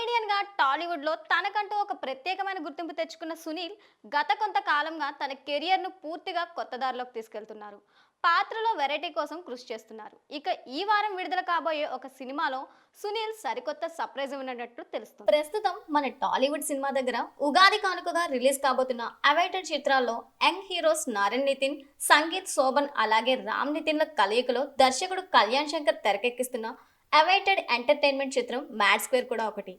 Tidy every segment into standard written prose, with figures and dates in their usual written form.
కమేడియన్‌గా టాలీవుడ్‌లో తనకంటూ ఒక ప్రత్యేకమైన గుర్తింపు తెచ్చుకున్న సునీల్ గత కొంతకాలంగా తన కెరియర్‌ను పూర్తిగా కొత్త దారిలోకి తీసుకెళ్తున్నారు. పాత్రలో వెరైటీ కోసం కృషి చేస్తున్నారు. ఇక ఈ వారం విడుదల కాబోయే ఒక సినిమాలో సునీల్ సరికొత్త సర్ప్రైజ్ ఉన్నట్టు తెలుస్తుంది. ప్రస్తుతం మన టాలీవుడ్ సినిమా దగ్గర ఉగాది కానుకగా రిలీజ్ కాబోతున్న అవైటెడ్ చిత్రాల్లో యంగ్ హీరోస్ నారాయణ్ నితిన్, సంగీత్ శోభన్ అలాగే రామ్ నితిన్ల కలయికలో దర్శకుడు కళ్యాణ్ శంకర్ తెరకెక్కిస్తున్న అవైటెడ్ ఎంటర్టైన్మెంట్ చిత్రం మ్యాడ్ స్క్వేర్ కూడా ఒకటి.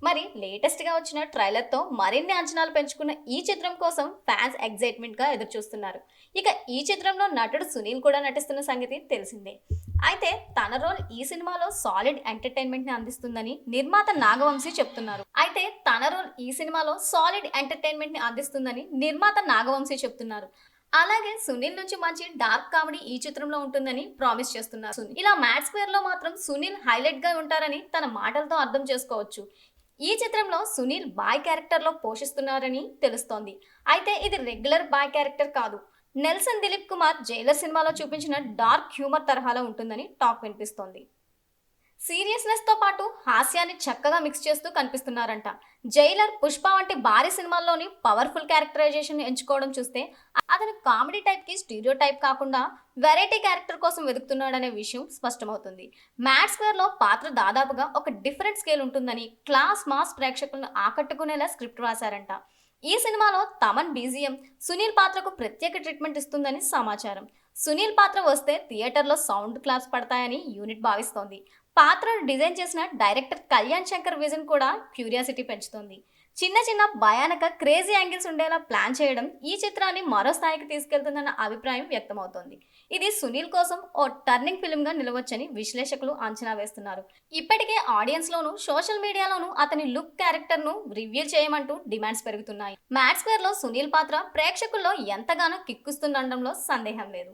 మరి లేటెస్ట్ గా వచ్చిన ట్రైలర్ తో మరిన్ని అంచనాలు పెంచుకున్న ఈ చిత్రం కోసం ఫ్యాన్స్ ఎగ్జైట్మెంట్ గా ఎదురు చూస్తున్నారు. ఇక ఈ చిత్రంలో నటుడు సునీల్ కూడా నటిస్తున్న సంగతి తెలిసిందే. అయితే తన రోల్ ఈ సినిమాలో సాలిడ్ ఎంటర్టైన్మెంట్ ని అందిస్తుందని నిర్మాత నాగవంశీ చెప్తున్నారు. అలాగే సునీల్ నుంచి మంచి డార్క్ కామెడీ ఈ చిత్రంలో ఉంటుందని ప్రామిస్ చేస్తున్నారు. ఇలా మ్యాడ్ స్క్వేర్ లో మాత్రం సునీల్ హైలైట్ గా ఉంటారని తన మాటలతో అర్థం చేసుకోవచ్చు. ఈ చిత్రంలో సునీల్ బాయ్ క్యారెక్టర్ లో పోషిస్తున్నారని తెలుస్తోంది. అయితే ఇది రెగ్యులర్ బాయ్ క్యారెక్టర్ కాదు. నెల్సన్ దిలీప్ కుమార్ జైలర్ సినిమాలో చూపించిన డార్క్ హ్యూమర్ తరహాలో ఉంటుందని టాక్ వినిపిస్తోంది. సీరియస్నెస్ తో పాటు హాస్యాన్ని చక్కగా మిక్స్ చేస్తూ కనిపిస్తున్నారంట. జైలర్, పుష్ప వంటి భారీ సినిమాల్లోని పవర్ఫుల్ క్యారెక్టరైజేషన్ ఎంచుకోవడం చూస్తే అతను కామెడీ టైప్ కి స్టీరియో టైప్ కాకుండా వెరైటీ క్యారెక్టర్ కోసం వెతుకుతున్నాడనే విషయం స్పష్టమవుతుంది. మ్యాడ్ స్క్వేర్ లో పాత్ర దాదాపుగా ఒక డిఫరెంట్ స్కేల్ ఉంటుందని క్లాస్ మాస్ ప్రేక్షకులను ఆకట్టుకునేలా స్క్రిప్ట్ రాశారంట. ఈ సినిమాలో తమన్ బీజిఎం సునీల్ పాత్రకు ప్రత్యేక ట్రీట్మెంట్ ఇస్తుందని సమాచారం. సునీల్ పాత్ర వస్తే థియేటర్లో సౌండ్ క్లాప్స్ పడతాయని యూనిట్ భావిస్తోంది. పాత్రను డిజైన్ చేసిన డైరెక్టర్ కళ్యాణ్ శంకర్ విజన్ కూడా క్యూరియాసిటీ పెంచుతోంది. చిన్న చిన్న భయానక క్రేజీ యాంగిల్స్ ఉండేలా ప్లాన్ చేయడం ఈ చిత్రాన్ని మరో స్థాయికి తీసుకెళ్తుందన్న అభిప్రాయం వ్యక్తమవుతోంది. ఇది సునీల్ కోసం ఓ టర్నింగ్ ఫిల్మ్ గా నిలవచ్చని విశ్లేషకులు అంచనా వేస్తున్నారు. ఇప్పటికే ఆడియన్స్ లోను సోషల్ మీడియాలోను అతని లుక్, క్యారెక్టర్ ను రివ్యూ చేయమంటూ డిమాండ్స్ పెరుగుతున్నాయి. మ్యాడ్ స్క్వేర్ లో సునీల్ పాత్ర ప్రేక్షకుల్లో ఎంతగానో కిక్కుస్తుండడంలో సందేహం లేదు.